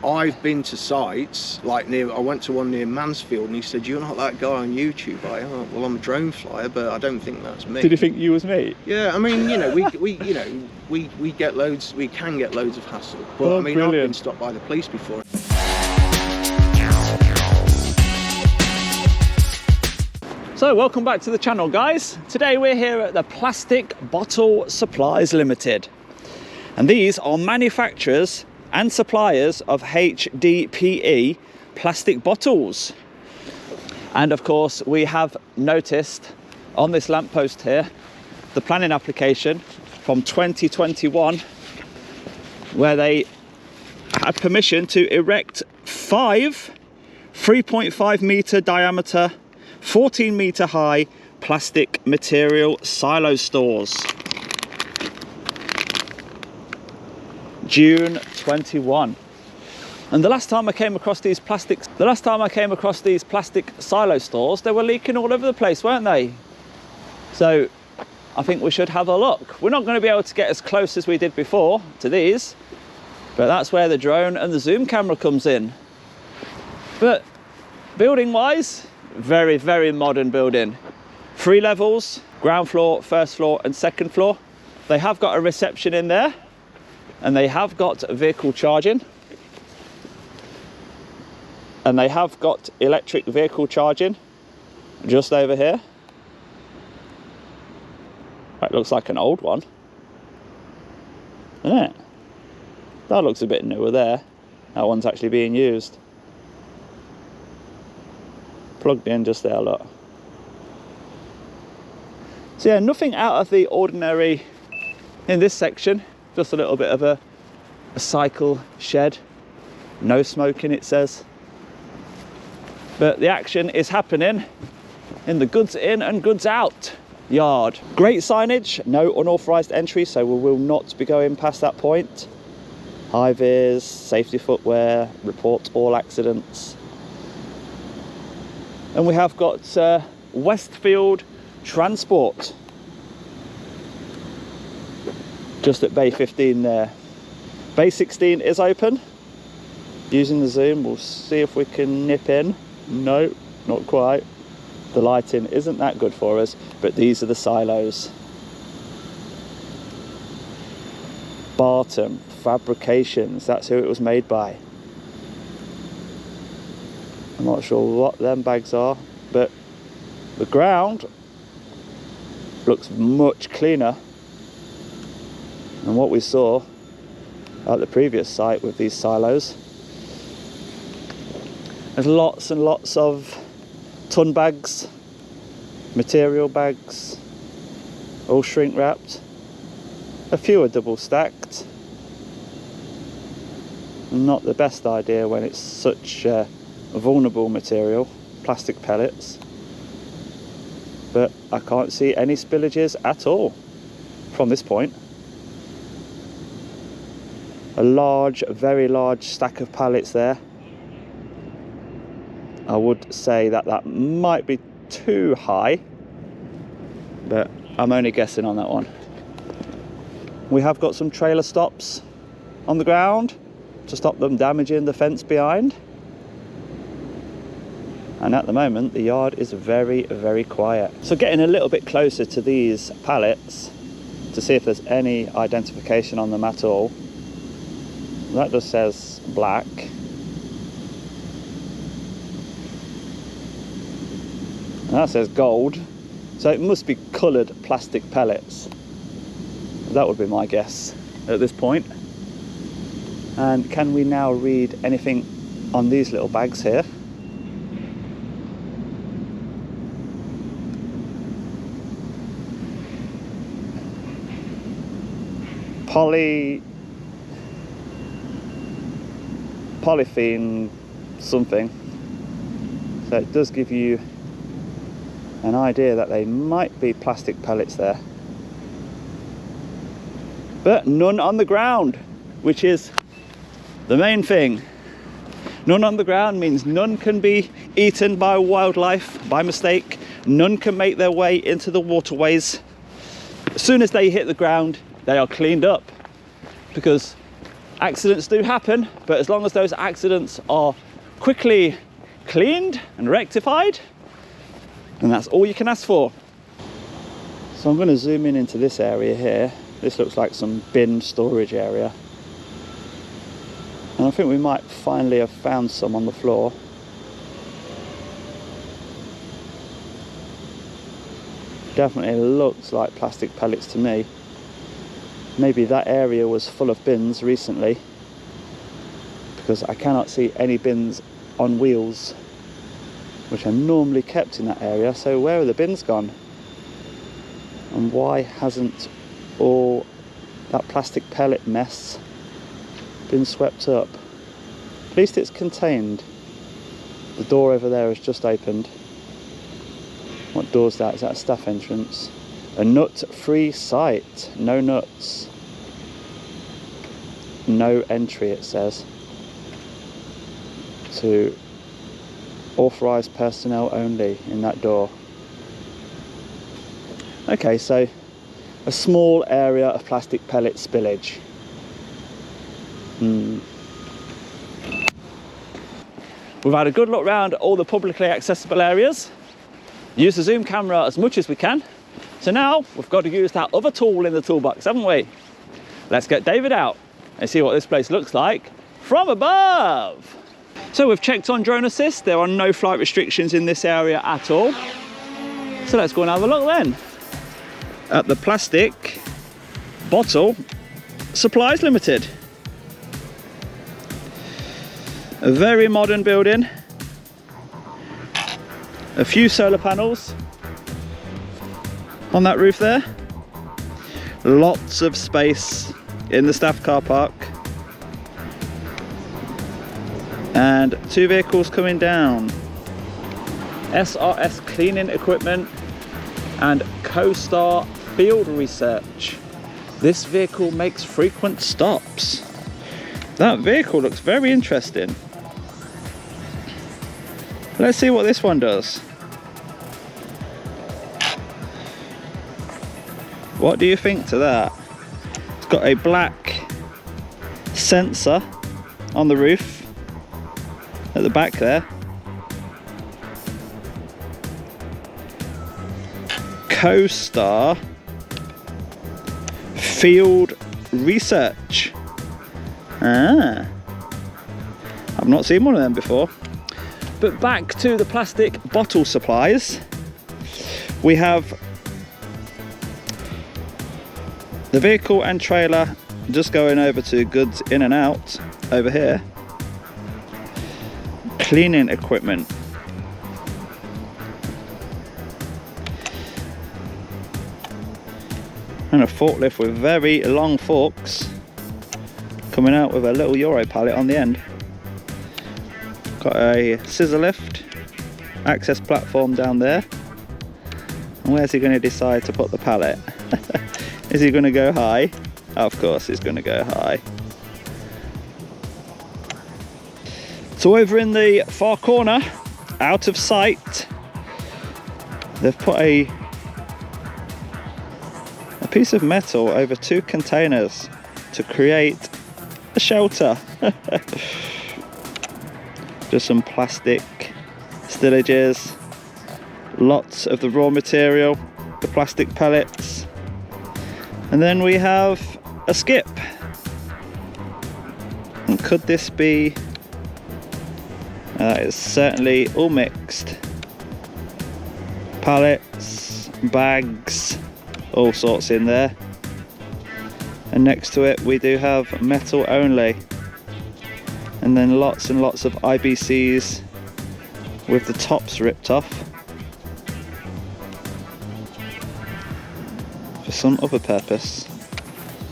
I've been to sites like I went to one near Mansfield, and he said, "You're not that guy on YouTube." Oh, well, I'm a drone flyer, but I don't think that's me. Did you think you was me? Yeah, I mean, you know, we get loads, we can get loads of hassle, but Oh, I mean, brilliant. I've been stopped by the police before. So welcome back to the channel, guys. Today we're here at the Plastic Bottle Supplies Limited, and these are manufacturers and suppliers of HDPE plastic bottles. And of course we have noticed on this lamppost here the planning application from 2021 where they had permission to erect 5 3.5 meter diameter 14 meter high plastic material silo stores. June 21. And the last time I came across these plastic silo stores, they were leaking all over the place, weren't they? So I think we should have a look. We're not going to be able to get as close as we did before to these, but that's where the drone and the zoom camera comes in. But building wise, very, very modern building. 3 levels, ground floor, first floor and second floor. They have got a reception in there, and they have got vehicle charging, and they have got electric vehicle charging just over here. That looks like an old one, doesn't it? That looks a bit newer there. That one's actually being used. Plugged in just there, look. So yeah, nothing out of the ordinary in this section. Just a little bit of a cycle shed. No smoking, it says. But the action is happening in the goods in and goods out yard. Great signage, no unauthorised entry, so we will not be going past that point. High vis, safety footwear, report all accidents. And we have got Westfield Transport just at bay 15 there. Bay 16 is open. Using the zoom, we'll see if we can nip in. No, not quite. The lighting isn't that good for us, but these are the silos. Barton Fabrications, that's who it was made by. I'm not sure what them bags are, but the ground looks much cleaner than what we saw at the previous site with these silos. There's lots and lots of ton bags, material bags, all shrink wrapped. A few are double stacked. Not the best idea when it's such vulnerable material, plastic pellets. But I can't see any spillages at all from this point. A large, very large stack of pallets there. I would say that that might be too high, but I'm only guessing on that one. We have got some trailer stops on the ground to stop them damaging the fence behind. And at the moment, the yard is very, very quiet. So getting a little bit closer to these pallets to see if there's any identification on them at all. That just says black. And that says gold. So it must be coloured plastic pellets. That would be my guess at this point. And can we now read anything on these little bags here? Polythene something. So it does give you an idea that they might be plastic pellets there. But none on the ground, which is the main thing. None on the ground means none can be eaten by wildlife by mistake. None can make their way into the waterways. As soon as they hit the ground, they are cleaned up, because Accidents do happen, but as long as those accidents are quickly cleaned and rectified, and that's all you can ask for. So I'm going to zoom in into this area here. This looks like some bin storage area. And I think we might finally have found some on the floor. Definitely looks like plastic pellets to me. Maybe that area was full of bins recently, because I cannot see any bins on wheels, which are normally kept in that area. So where are the bins gone? And why hasn't all that plastic pellet mess been swept up? At least it's contained. The door over there has just opened. What door's that? Is that a staff entrance? A nut-free site. No nuts. No entry, it says. To authorised personnel only in that door. Okay, so a small area of plastic pellet spillage. We've had a good look around all the publicly accessible areas. Use the zoom camera as much as we can. So now we've got to use that other tool in the toolbox, haven't we? Let's get David out and see what this place looks like from above. So we've checked on drone assist. There are no flight restrictions in this area at all. So let's go and have a look then at the Plastic Bottle Supplies Limited. A very modern building. A few solar panels on that roof there. Lots of space in the staff car park. And 2 vehicles coming down. SRS cleaning equipment and CoStar field research. This vehicle makes frequent stops. That vehicle looks very interesting. Let's see what this one does. What do you think to that? It's got a black sensor on the roof at the back there. CoStar field research. I've not seen one of them before. But back to the plastic bottle supplies. We have the vehicle and trailer just going over to goods in and out over here. Cleaning equipment. And a forklift with very long forks coming out with a little Euro pallet on the end. Got a scissor lift, access platform down there. And where's he going to decide to put the pallet? Is he going to go high? Of course he's going to go high. So over in the far corner, out of sight, they've put a piece of metal over 2 containers to create a shelter. Just some plastic stillages, lots of the raw material, the plastic pellets, and then we have a skip. And could this be? It's certainly all mixed. Pallets, bags, all sorts in there. And next to it we do have metal only. And then lots and lots of IBCs with the tops ripped off for some other purpose.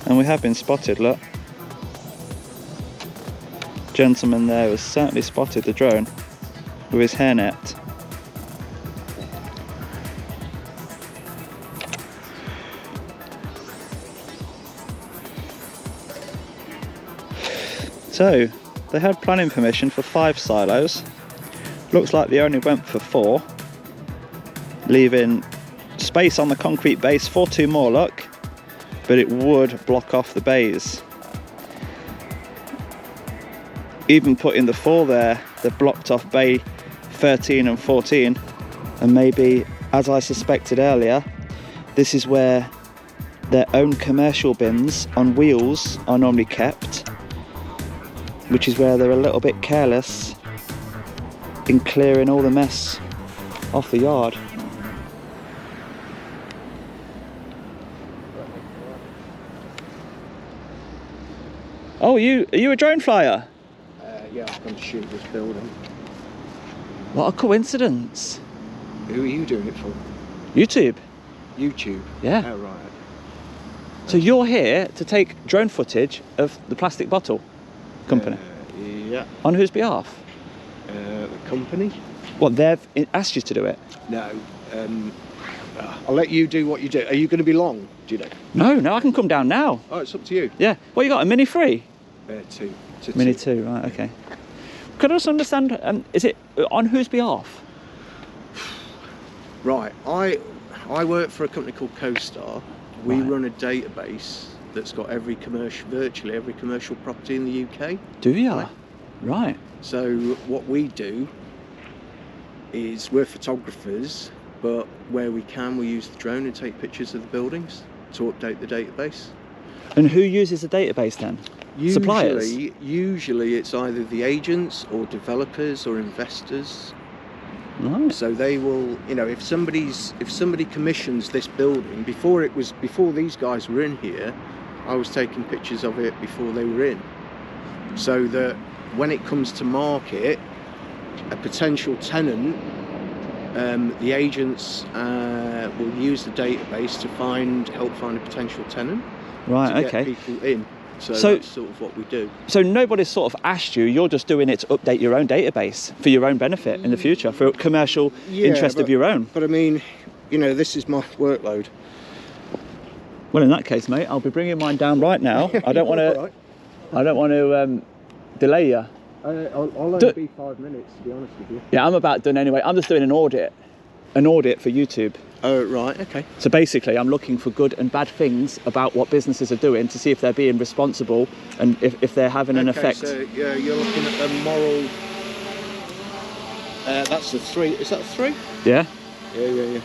And we have been spotted, look. Gentleman there has certainly spotted the drone with his hairnet. So they had planning permission for 5 silos. Looks like they only went for 4, leaving space on the concrete base for 2 more, look, but it would block off the bays. even put in the 4 there, the blocked off bay 13 and 14, and maybe, as I suspected earlier, this is where their own commercial bins on wheels are normally kept, which is where they're a little bit careless in clearing all the mess off the yard. Oh, are you a drone flyer? Yeah, I'm going to shoot this building. What a coincidence. Who are you doing it for? YouTube. YouTube? Yeah. Oh, right. So you're here to take drone footage of the plastic bottle company? Yeah. On whose behalf? The company? What, they've asked you to do it? No. I'll let you do what you do. Are you going to be long, do you know? No, I can come down now. Oh, it's up to you. Yeah. What you got, a Mini 3? 2. Mini 2, right, okay. Could I just understand, is it on whose behalf? Right, I work for a company called CoStar. We Right. run a database that's got virtually every commercial property in the UK. Do you? Right. Right. So what we do is we're photographers, but where we can, we use the drone and take pictures of the buildings to update the database. And who uses the database then? Suppliers? Usually it's either the agents or developers or investors. Right. So they will, you know, if somebody commissions this building, before these guys were in here, I was taking pictures of it before they were in, so that when it comes to market, a potential tenant, the agents will use the database to help find a potential tenant. Right, to okay. Get people in. So that's sort of what we do. So nobody's sort of asked you, you're just doing it to update your own database for your own benefit in the future, for commercial interest of your own. But I mean, you know, this is my workload. Well, in that case, mate, I'll be bringing mine down right now. I don't want to. Right. I don't want to delay you. I'll only be 5 minutes, to be honest with you. Yeah, I'm about done anyway. I'm just doing an audit for YouTube. Oh, right, okay. So basically, I'm looking for good and bad things about what businesses are doing to see if they're being responsible and if they're having an effect. So yeah, you're looking at the moral. That's the 3. Is that 3? Yeah. Yeah.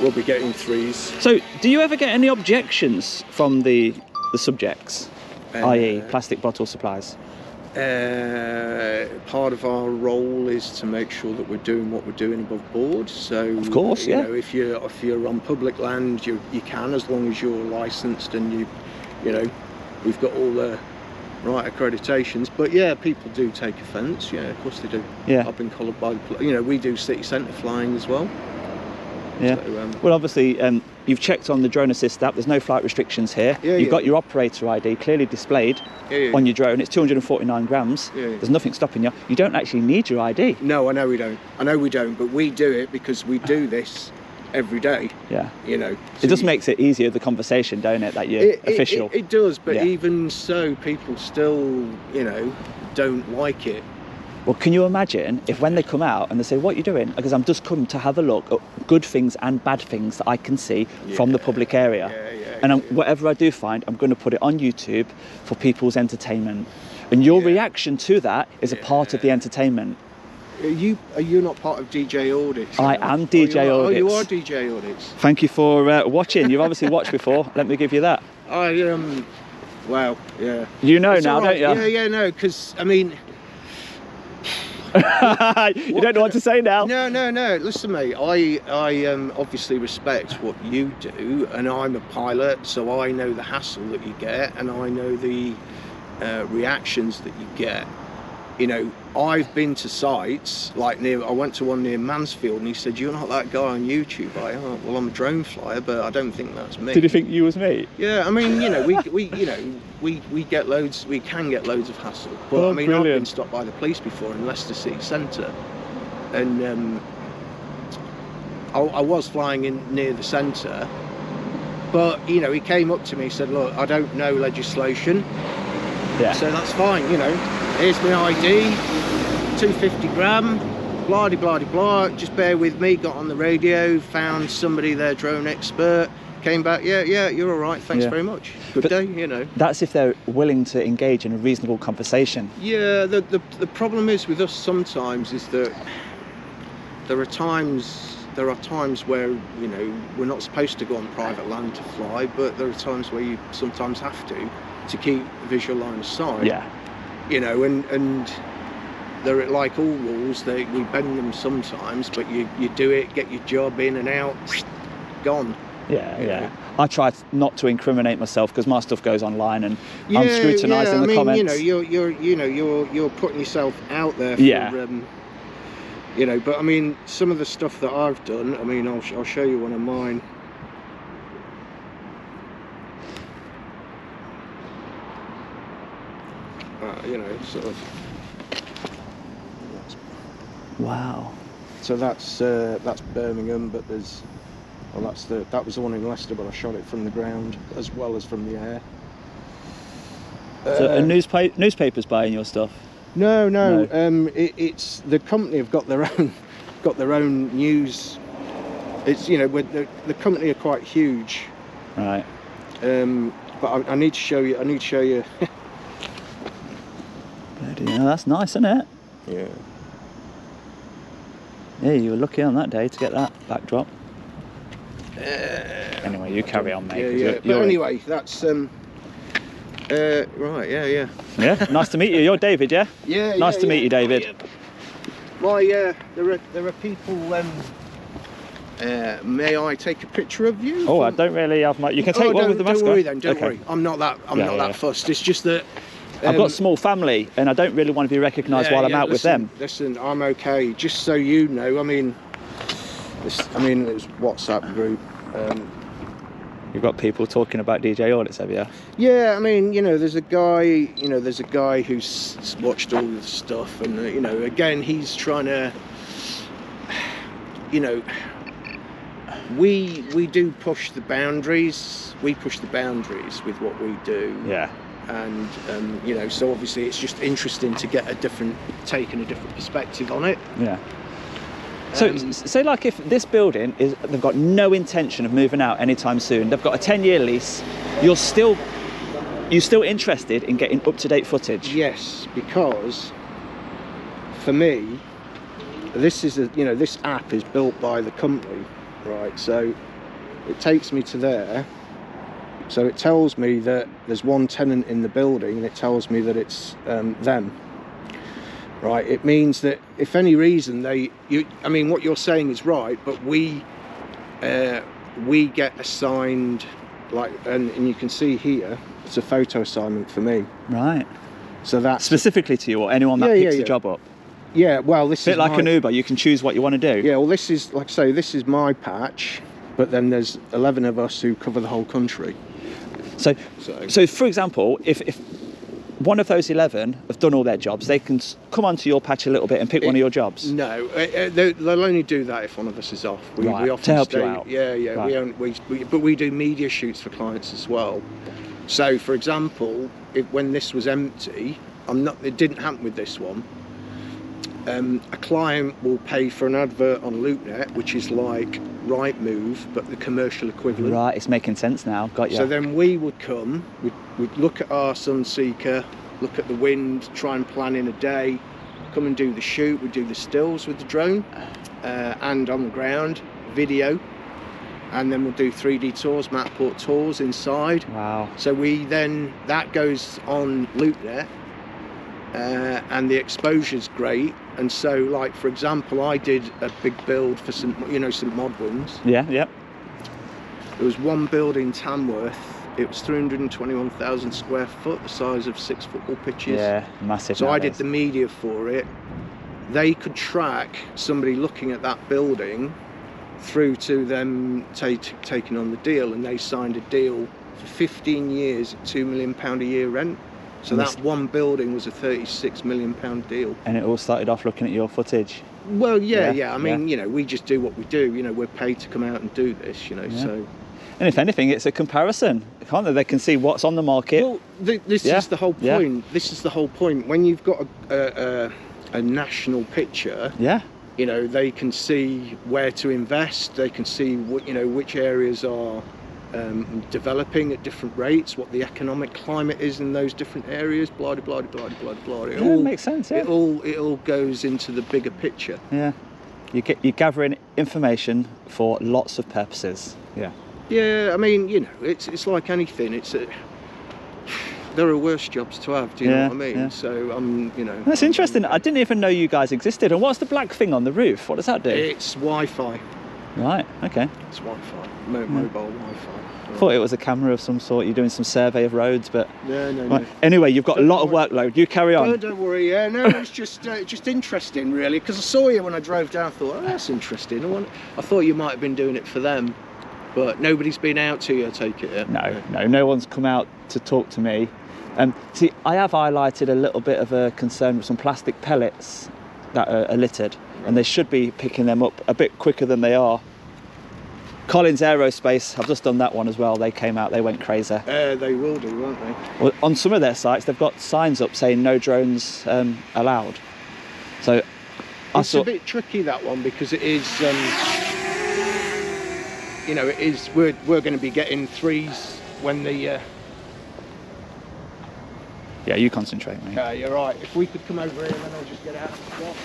We'll be getting 3s. So, do you ever get any objections from the subjects, i.e., plastic bottle supplies? Part of our role is to make sure that we're doing what we're doing above board. So, of course, yeah. You know, if you're on public land, you can, as long as you're licensed and you know, we've got all the right accreditations. But yeah, people do take offence. Yeah, of course they do. Yeah. I've been collared by you know, we do city centre flying as well. Yeah. So, well, obviously, you've checked on the drone assist app. There's no flight restrictions here. Yeah, you've got your operator ID clearly displayed on your drone. It's 249 grams. Yeah. There's nothing stopping you. You don't actually need your ID. No, I know we don't. But we do it because we do this every day. Yeah. You know. It just makes it easier, the conversation, don't it? That you're official. It does, but even so, people still, you know, don't like it. Well, can you imagine if when they come out and they say, what are you doing? Because I'm just coming to have a look at good things and bad things that I can see from the public area. And whatever I do find, I'm going to put it on YouTube for people's entertainment. And your reaction to that is a part of the entertainment. Are you not part of djaudits? I am djaudits. Oh, you are djaudits. Thank you for watching. You've obviously watched before. Let me give you that. Wow, yeah. You know now, don't you? Yeah, no, because, I mean... You don't know what to say now. No. Listen, mate. I obviously respect what you do, and I'm a pilot, so I know the hassle that you get, and I know the reactions that you get. You know, I've been to sites like I went to one near Mansfield, and he said, "You're not that guy on YouTube." Well, I'm a drone flyer, but I don't think that's me. Did you think you was me? Yeah, I mean, you know, we get loads. We can get loads of hassle. But I mean, brilliant. I've been stopped by the police before in Leicester City Centre, and I was flying in near the centre, but you know, he came up to me and said, "Look, I don't know legislation." Yeah. So that's fine, you know. Here's my ID, 250 gram, blah de blah de blah. Just bear with me. Got on the radio, found somebody, their drone expert. came back, yeah, you're all right, thanks very much. Good day, you know. That's if they're willing to engage in a reasonable conversation. Yeah, the problem is with us sometimes is that there are times where, you know, we're not supposed to go on private land to fly, but there are times where you sometimes have to keep visual line of sight. Yeah. You know, and they're like all rules, we bend them sometimes, but you do it, get your job in and out, gone. Yeah. I try not to incriminate myself because my stuff goes online and I'm scrutinising the comments. You're putting yourself out there for, you know, but I mean, some of the stuff that I've done, I mean, I'll show you one of mine. You know, sort of. Wow. So that's Birmingham, but there's, well, that was the one in Leicester, but I shot it from the ground as well as from the air. So newspapers buying your stuff? No. It's the company have got their own news. It's, you know, the company are quite huge. Right. But I need to show you. Bloody hell, that's nice, isn't it? Yeah. Yeah, you were lucky on that day to get that backdrop. Anyway, you carry on, mate. Yeah. But anyway, that's right. Yeah. Yeah. Nice to meet you. You're David, yeah? Yeah. Nice to meet you, David. There are people. May I take a picture of you? Oh, I don't really have my. You can take one with the mask on. Don't worry then. Don't worry. I'm not that fussed. It's just that. I've got a small family and I don't really want to be recognised while I'm out with them. Listen, I'm okay. Just so you know, I mean, it's WhatsApp group. You've got people talking about djaudits, have you? Yeah, I mean, you know, there's a guy who's watched all the stuff, and you know, again, he's trying to, you know, we do push the boundaries. We push the boundaries with what we do. Yeah. And you know, so obviously it's just interesting to get a different perspective on it. Yeah. So say like if this building they've got no intention of moving out anytime soon, they've got a 10-year lease, you're still interested in getting up-to-date footage? Yes, because for me, this app is built by the company, right? So it takes me to there. So it tells me that there's one tenant in the building, and it tells me that it's them. Right, it means that if any reason I mean, what you're saying is right, but we get assigned, like, and you can see here, it's a photo assignment for me. Right. So that's specifically to you or anyone that picks the job up? Yeah, well, this is like an Uber, you can choose what you want to do. Yeah, well, this is, like I say, this is my patch, but then there's 11 of us who cover the whole country. So for example, if one of those 11 have done all their jobs, they can come onto your patch a little bit and pick one of your jobs? No, they'll only do that if one of us is off. We often to help you out. Yeah. Right. But we do media shoots for clients as well. So, for example, when this was empty, it didn't happen with this one. A client will pay for an advert on LoopNet, which is like Rightmove, but the commercial equivalent. Right, it's making sense now. Got you. So then we would come, we'd look at our Sunseeker, look at the wind, try and plan in a day, come and do the shoot. We'd do the stills with the drone, and on the ground, video, and then we'll do 3D tours, Matport tours inside. Wow. So that goes on LoopNet. And the exposure's great, and so, like, for example, I did a big build for St Modwins. Yeah. There was one build in Tamworth. It was 321,000 square foot, the size of 6 football pitches. Yeah, massive. So nowadays. I did the media for it. They could track somebody looking at that building through to them taking on the deal, and they signed a deal for 15 years at £2 million a year rent. So that one building was a £36 million deal. And it all started off looking at your footage? Well, yeah. I mean, you know, we just do what we do. You know, we're paid to come out and do this, you know, so... And if anything, it's a comparison, can't they? They can see what's on the market. Well, this is the whole point. Yeah. This is the whole point. When you've got a national picture, you know, they can see where to invest. They can see, which areas are developing at different rates, what the economic climate is in those different areas, blah blah blah blah blah blah. It all makes sense. Yeah. It all goes into the bigger picture. Yeah. You're gathering information for lots of purposes. Yeah. Yeah, I mean, you know, it's like anything. There are worse jobs to have. Do you know what I mean? Yeah. So you know. That's interesting. I didn't even know you guys existed. And what's the black thing on the roof? What does that do? It's Wi-Fi. Right. Okay. It's Wi-Fi, mobile Wi-Fi. I thought it was a camera of some sort. You're doing some survey of roads, but no. Anyway, you've got a lot of workload. You carry on. Don't worry. Yeah, no, it's just interesting, really, because I saw you when I drove down. I thought, oh, that's interesting. I thought you might have been doing it for them, but nobody's been out to you. I take it. Yeah? No one's come out to talk to me. See, I have highlighted a little bit of a concern with some plastic pellets that are littered, and they should be picking them up a bit quicker than they are. Collins Aerospace, I've just done that one as well. They came out, they went crazy. They will do, won't they? Well, on some of their sites, they've got signs up saying no drones allowed. So it's a bit tricky, that one, because it is, you know, it is. We're going to be getting threes when the. Yeah, you concentrate, mate. Yeah, you're right. If we could come over here, then I'll just get out of the shop.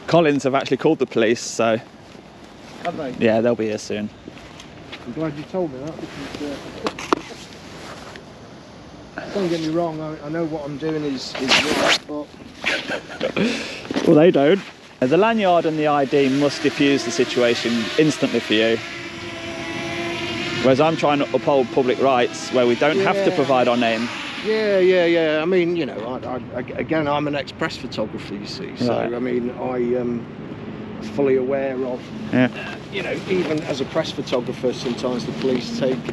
Collins have actually called the police, so... Have they? Yeah, they'll be here soon. I'm glad you told me that, because... don't get me wrong, I know what I'm doing is right, but... Well, they don't. The lanyard and the ID must diffuse the situation instantly for you. Whereas I'm trying to uphold public rights where we don't have to provide our name. Yeah. I mean, you know, again, I'm an ex-press photographer, you see. So, right. I mean, I am fully aware of, you know, even as a press photographer, sometimes the police take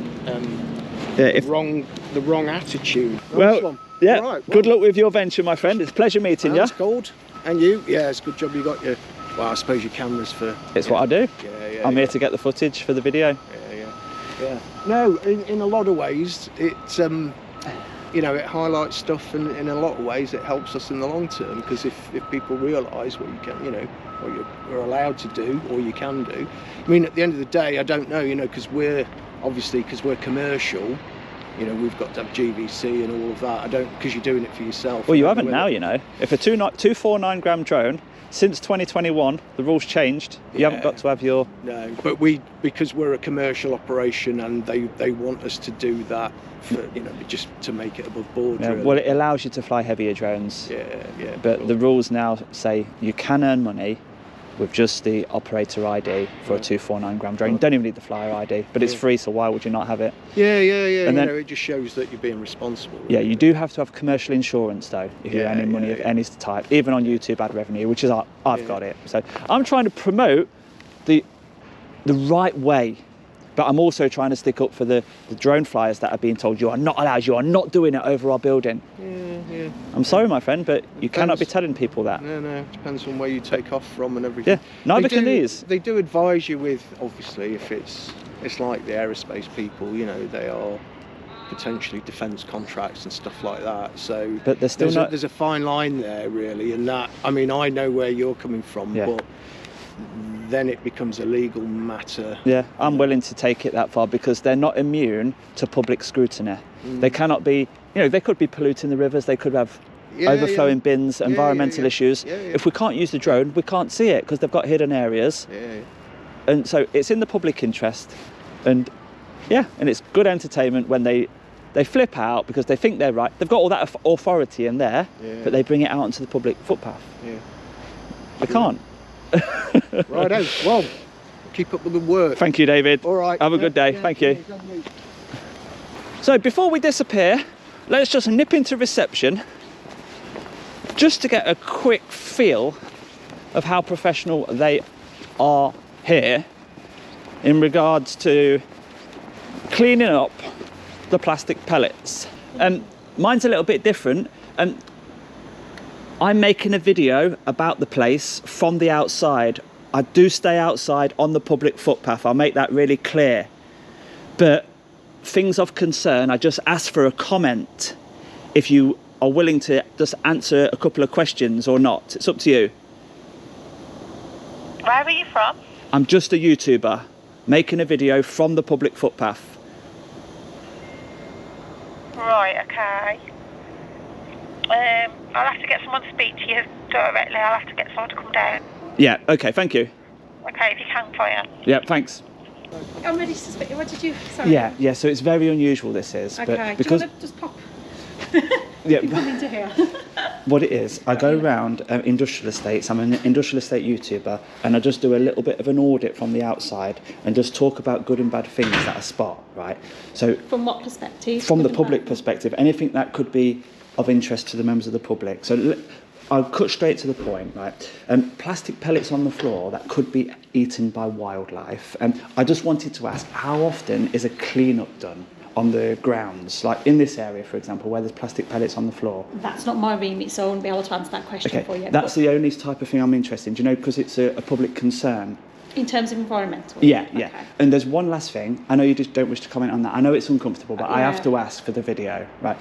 the wrong attitude. Well, yeah, right, good luck with your venture, my friend. It's a pleasure meeting you. That's cold. And you? Yeah, it's a good job you got your, well, I suppose your cameras for... It's what I do. Yeah. I'm here to get the footage for the video. Yeah. No, in a lot of ways, it's you know, it highlights stuff, and in a lot of ways, it helps us in the long term. Because if people realise what you can, you know, what you're allowed to do, or you can do. I mean, at the end of the day, I don't know, you know, because we're commercial. You know, we've got to have GVC and all of that. I don't, because you're doing it for yourself. Well, you haven't now, you know. If a 249 gram drone. Since 2021, the rules changed. You haven't got to have your... No, but because we're a commercial operation, and they want us to do that, for, you know, just to make it above board. Yeah, really. Well, it allows you to fly heavier drones. Yeah. But the rules now say you can earn money with just the operator ID for a 249 gram drone. You don't even need the flyer ID, but it's free, so why would you not have it? Yeah. And then, you know, it just shows that you're being responsible. Yeah, you do have to have commercial insurance though, if you're earning money of any type, even on YouTube ad revenue, which is I've got it. So I'm trying to promote the right way, but I'm also trying to stick up for the drone flyers that are being told you are not allowed, you are not doing it over our building. Yeah. I'm sorry, my friend, but you cannot be telling people that. No, it depends on where you take off from and everything. Yeah, neither can these. They do advise you with, obviously, if it's like the aerospace people, you know, they are potentially defence contracts and stuff like that. So, but there's still there's a fine line there, really, and that, I mean, I know where you're coming from, but then it becomes a legal matter. Yeah, I'm willing to take it that far because they're not immune to public scrutiny. They cannot be, you know, they could be polluting the rivers, they could have overflowing bins, environmental issues. If we can't use the drone, we can't see it because they've got hidden areas. And so it's in the public interest, and and it's good entertainment when they flip out because they think they're right. They've got all that authority in there, but they bring it out onto the public footpath. They can't. Righto. Well, keep up the good work. Thank you, David. All right. Have a good day. Thank you. So before we disappear, let's just nip into reception just to get a quick feel of how professional they are here in regards to cleaning up the plastic pellets. Mine's a little bit different. I'm making a video about the place from the outside. I do stay outside on the public footpath. I'll make that really clear. But things of concern, I just ask for a comment if you are willing to just answer a couple of questions or not. It's up to you. Where are you from? I'm just a YouTuber making a video from the public footpath. Right, okay. I'll have to get someone to speak to you directly. I'll have to get someone to come down. Yeah, okay, thank you. Okay, if you can, fire. Yeah, thanks. I'm ready to speak. What did you? Sorry. Yeah, so it's very unusual, this is. Okay, But because, do you want to just pop? yeah, You come into here. what it is, I go around industrial estates. I'm an industrial estate YouTuber, and I just do a little bit of an audit from the outside and just talk about good and bad things that I spot, right? So From what perspective? from the Good and public bad? perspective, anything that could be of interest to the members of the public. So I'll cut straight to the point, right? Plastic pellets on the floor that could be eaten by wildlife. I just wanted to ask, how often is a clean-up done on the grounds? Like in this area, for example, where there's plastic pellets on the floor. That's not my remit, so I won't be able to answer that question for you. That's the only type of thing I'm interested in, do you know, because it's a public concern. In terms of environmental? Yeah. Okay. And there's one last thing. I know you just don't wish to comment on that. I know it's uncomfortable, but I have to ask for the video, right?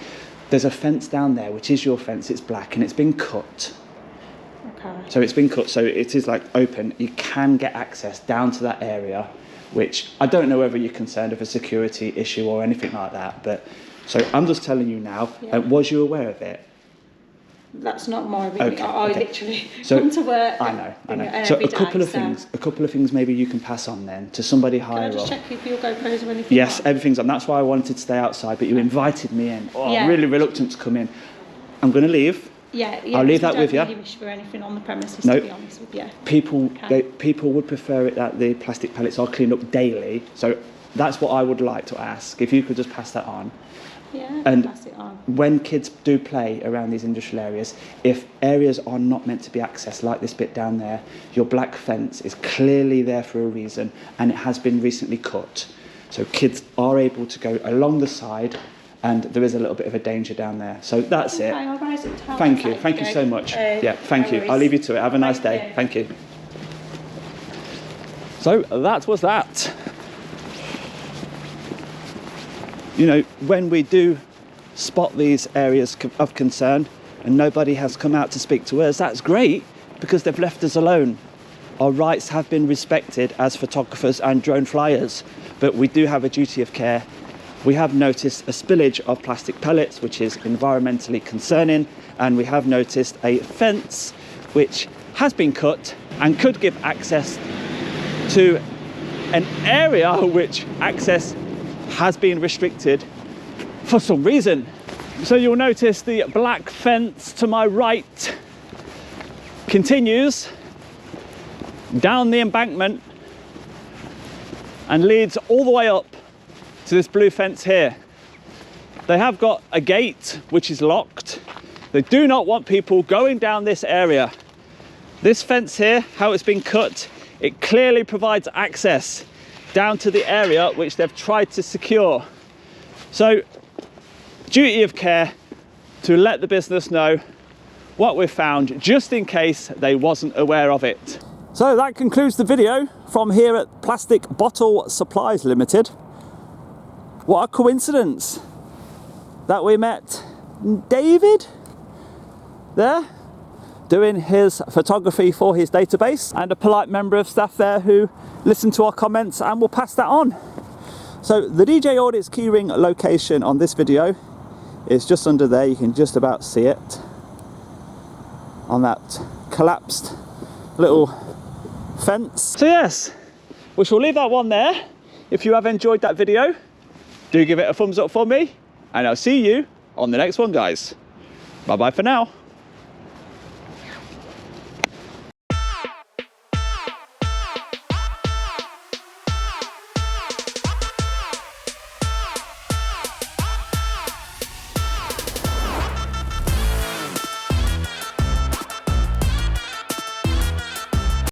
There's a fence down there, which is your fence. It's black and it's been cut. Okay. So it's been cut, so it is like open. You can get access down to that area, which I don't know whether you're concerned of a security issue or anything like that. But so I'm just telling you now. Yeah. Was you aware of it? That's not my remit. Okay, I okay. literally So, come to work. I know. So every a couple day, of things. A couple of things maybe you can pass on then to somebody Can I higher just up. check if your GoPros or anything? Yes, on? everything's on. That's why I wanted to stay outside, but you invited me in. Oh, Yeah. I'm really reluctant to come in. I'm going to leave. Yeah. I'll leave that because we with you. don't really wish for anything on the premises, No. to be honest with you. People, Okay. people would prefer it that the plastic pellets are cleaned up daily. So that's what I would like to ask. If you could just pass that on. Yeah, And pass it on. when kids do play around these industrial areas, if areas are not meant to be accessed, like this bit down there, your black fence is clearly there for a reason, and it has been recently cut. So kids are able to go along the side, and there is a little bit of a danger down there. So that's it. Okay, I'll raise it to health Thank and you. Thank you safety. so much. No Thank you. worries. I'll leave you to it. Have a nice Thank day. you. Thank you. So that was that. You know, when we do spot these areas of concern and nobody has come out to speak to us, that's great because they've left us alone. Our rights have been respected as photographers and drone flyers, but we do have a duty of care. We have noticed a spillage of plastic pellets, which is environmentally concerning, and we have noticed a fence which has been cut and could give access to an area which access has been restricted for some reason. So you'll notice the black fence to my right continues down the embankment and leads all the way up to this blue fence here. They have got a gate which is locked. They do not want people going down this area. This fence here, how it's been cut, it clearly provides access down to the area which they've tried to secure. So, duty of care to let the business know what we've found, just in case they wasn't aware of it. So that concludes the video from here at Plastic Bottle Supplies Limited. What a coincidence that we met David there doing his photography for his database, and a polite member of staff there who listened to our comments and will pass that on. So the djaudits keyring location on this video is just under there. You can just about see it on that collapsed little fence. So yes, we shall leave that one there. If you have enjoyed that video, do give it a thumbs up for me, and I'll see you on the next one, guys. Bye bye for now.